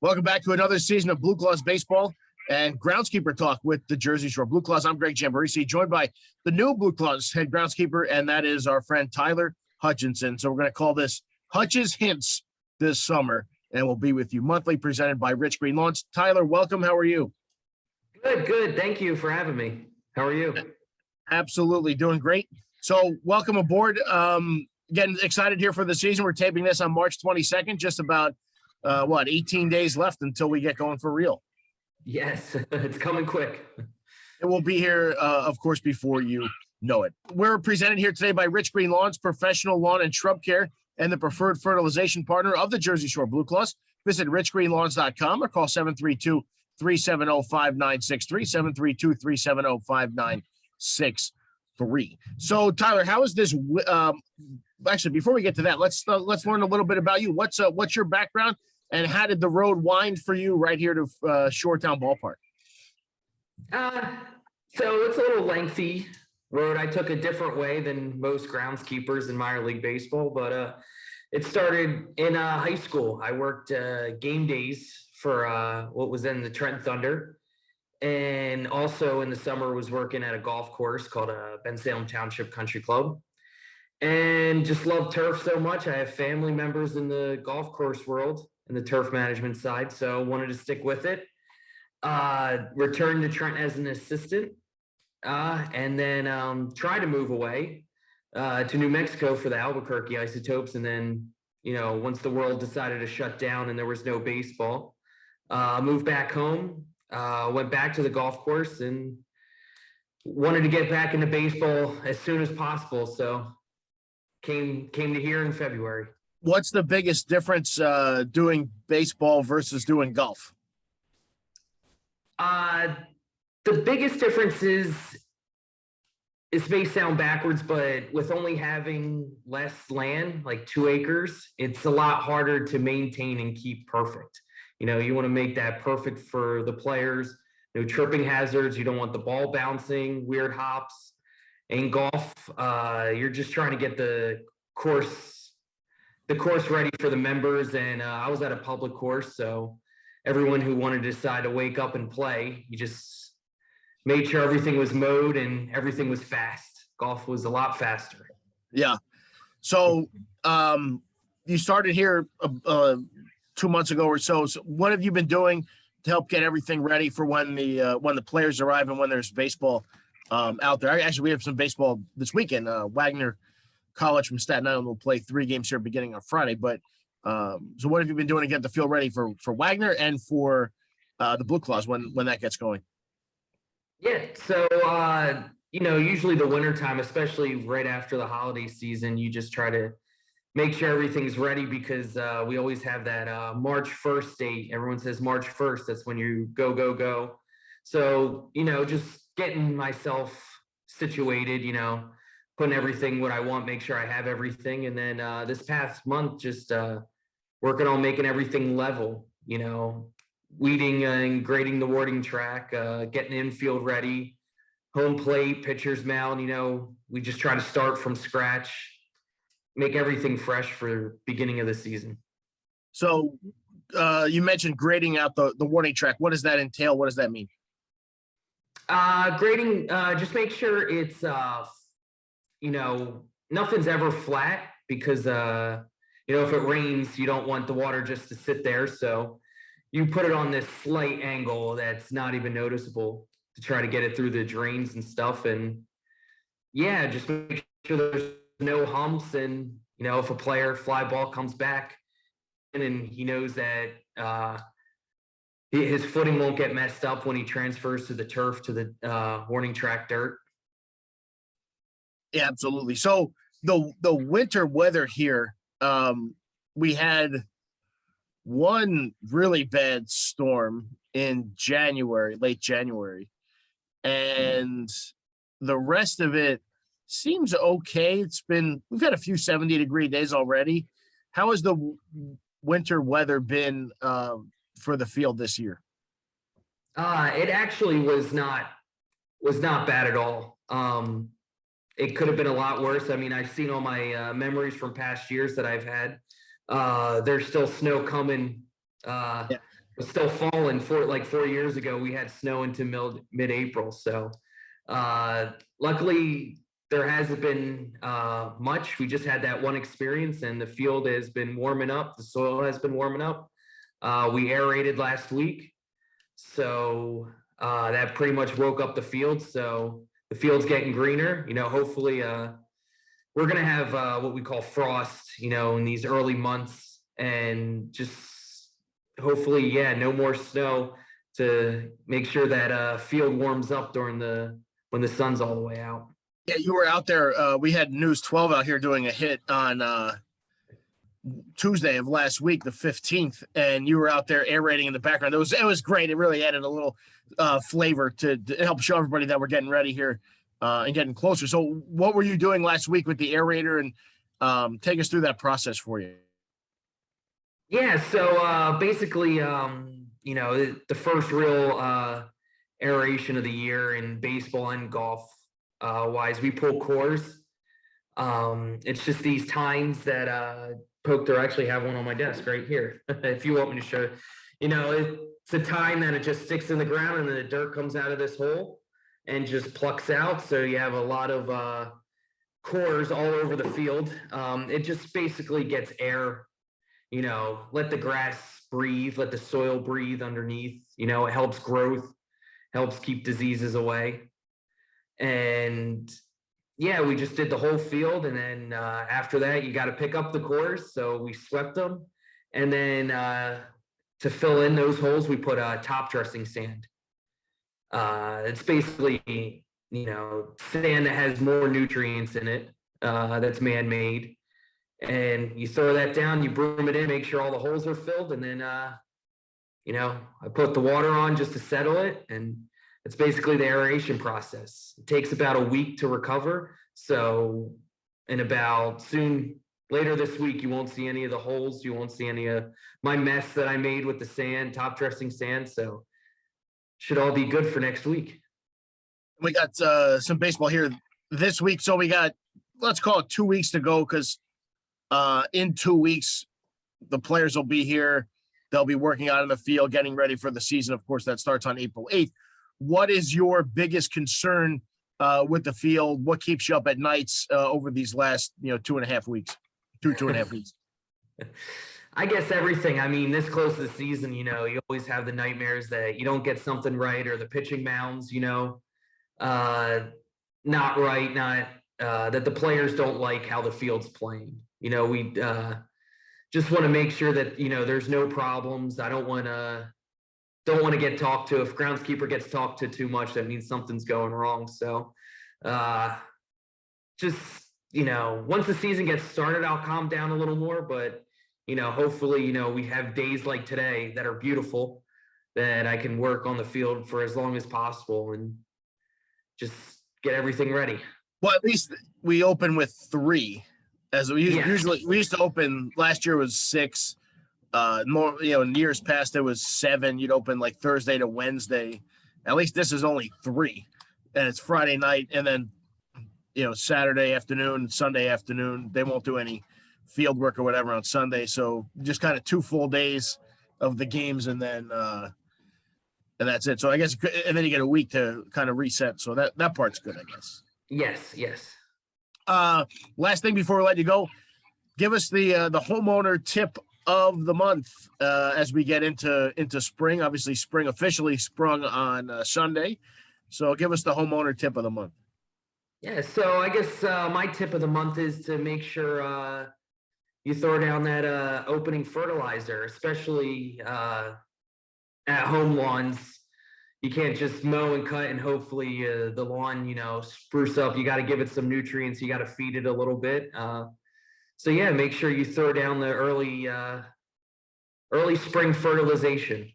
Welcome back to another season of BlueClaws baseball and groundskeeper talk with the Jersey Shore BlueClaws. I'm Greg Jamborisi, joined by the new BlueClaws head groundskeeper, and that is our friend Tyler Hutchinson. So we're going to call this Hutch's Hints this summer, and we'll be with you monthly, presented by Rich Green Lawns. Tyler, welcome. How are you? Good. Thank you for having me. How are you? Absolutely, doing great. So welcome aboard. Getting excited here for the season. We're taping this on March 22nd, just about 18 days left until we get going for real. Yes, it's coming quick. It will be here, of course, before you know it. We're presented here today by Rich Green Lawns, professional lawn and shrub care, and the preferred fertilization partner of the Jersey Shore BlueClaws. Visit richgreenlawns.com or call 732-370-5963, 732-370-5963. So, Tyler, how is this? Actually, before we get to that, let's learn a little bit about you. What's your background, and how did the road wind for you right here to Shoretown Ballpark? So it's a little lengty road. I took a different way than most groundskeepers in minor league baseball, but it started in high school. I worked game days for what was then the Trent Thunder, and also in the summer was working at a golf course called Ben Salem Township Country Club. And just love turf so much. I have family members in the golf course world in the turf management side, so wanted to stick with it. Returned to Trent as an assistant, and then tried to move away to New Mexico for the Albuquerque Isotopes. And then, once the world decided to shut down and there was no baseball, moved back home, went back to the golf course and wanted to get back into baseball as soon as possible. So came to here in February. What's the biggest difference doing baseball versus doing golf? The biggest difference is, it may sound backwards, but with only having less land, like 2 acres, it's a lot harder to maintain and keep perfect. You want to make that perfect for the players. No tripping hazards. You don't want the ball bouncing, weird hops. In golf, you're just trying to get the course ready for the members. And I was at a public course, so everyone who wanted to decide to wake up and play, you just made sure everything was mowed and everything was fast. Golf was a lot faster. Yeah. So you started here 2 months ago or so. So what have you been doing to help get everything ready for when the players arrive and when there's baseball out there? Actually, we have some baseball this weekend. Wagner College from Staten Island will play 3 games here beginning on Friday. But so what have you been doing to get the field ready for Wagner and for the BlueClaws when that gets going? Yeah, so usually the wintertime, especially right after the holiday season, you just try to make sure everything's ready, because we always have that March 1st date. Everyone says March 1st. That's when you go. So, just getting myself situated, putting everything what I want, make sure I have everything. And then this past month, just working on making everything level, weeding and grading the warning track, getting infield ready, home plate, pitcher's mound. We just try to start from scratch, make everything fresh for beginning of the season. So you mentioned grading out the warning track. What does that entail? What does that mean? Grading, just make sure it's, nothing's ever flat, because, if it rains, you don't want the water just to sit there. So you put it on this slight angle that's not even noticeable to try to get it through the drains and stuff. And yeah, just make sure there's no humps. And, if a player fly ball comes back and he knows that his footing won't get messed up when he transfers to the turf, to the warning track dirt. Yeah, absolutely. So the winter weather here, we had one really bad storm in late January, and the rest of it seems okay. We've had a few 70-degree days already. How has the winter weather been for the field this year? It actually was not bad at all. It could have been a lot worse. I mean, I've seen all my memories from past years that I've had. There's still snow coming was still falling. 4 years ago, we had snow into mid-April. So luckily there hasn't been much. We just had that one experience, and the field has been warming up. The soil has been warming up. We aerated last week, so that pretty much woke up the field. So the field's getting greener. Hopefully we're going to have what we call frost, in these early months, and just hopefully, no more snow to make sure that field warms up when the sun's all the way out. Yeah, you were out there. We had News 12 out here doing a hit on Tuesday of last week, the 15th, and you were out there aerating in the background. It was great. It really added a little flavor to help show everybody that we're getting ready here and getting closer. So what were you doing last week with the aerator, and take us through that process for you? Yeah, so basically, the first real aeration of the year in baseball and golf wise, we pull cores. It's just these tines that poked, or actually have one on my desk right here. If you want me to show, it's a tine that it just sticks in the ground, and then the dirt comes out of this hole and just plucks out. So you have a lot of cores all over the field. It just basically gets air, let the grass breathe, let the soil breathe underneath. It helps growth, helps keep diseases away. And we just did the whole field, and then after that, you got to pick up the cores. So we swept them, and then to fill in those holes, we put top dressing sand. It's basically sand that has more nutrients in it, that's man-made, and you throw that down, you broom it in, make sure all the holes are filled, and then I put the water on just to settle it, and it's basically the aeration process. It takes about a week to recover. So later this week, you won't see any of the holes. You won't see any of my mess that I made with the sand, top dressing sand. So should all be good for next week. We got some baseball here this week. So we got, let's call it 2 weeks to go, because in 2 weeks, the players will be here. They'll be working out in the field, getting ready for the season. Of course, that starts on April 8th. What is your biggest concern with the field? What keeps you up at nights over these last, 2.5 weeks, two and a half weeks? I guess everything. I mean, this close to the season, you always have the nightmares that you don't get something right, or the pitching mounds, not right, that the players don't like how the field's playing. We just want to make sure that, there's no problems. I don't want to get talked to. If groundskeeper gets talked to too much, that means something's going wrong. So just, once the season gets started, I'll calm down a little more, but hopefully, we have days like today that are beautiful, that I can work on the field for as long as possible and just get everything ready. Well, at least we open with 3, as we usually we used to open. Last year was 6. More, in years past it was 7. You'd open like Thursday to Wednesday. At least this is only 3, and it's Friday night, and then Saturday afternoon, Sunday afternoon. They won't do any field work or whatever on Sunday, so just kind of 2 full days of the games, and then and that's it. So I guess, and then you get a week to kind of reset. So that part's good, I guess. Yes. Last thing before we let you go, give us the homeowner tip of the month as we get into spring. Obviously, spring officially sprung on Sunday, so give us the homeowner tip of the month. Yeah, so I guess my tip of the month is to make sure you throw down that opening fertilizer, especially at home lawns. You can't just mow and cut and hopefully the lawn, spruce up. You got to give it some nutrients. You got to feed it a little bit. So make sure you throw down the early spring fertilization.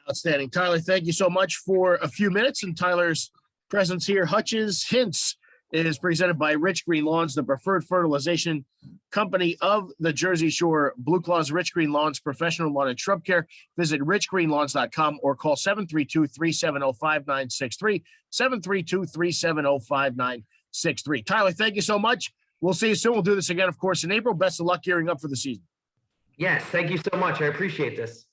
Outstanding. Tyler, thank you so much for a few minutes. And Tyler's presence here. Hutch's Hints is presented by Rich Green Lawns, the preferred fertilization company of the Jersey Shore. BlueClaws Rich Green Lawns, professional lawn and shrub care. Visit richgreenlawns.com or call 732-370-5963, 732-370-5963. Tyler, thank you so much. We'll see you soon. We'll do this again, of course, in April. Best of luck gearing up for the season. Yes, thank you so much. I appreciate this.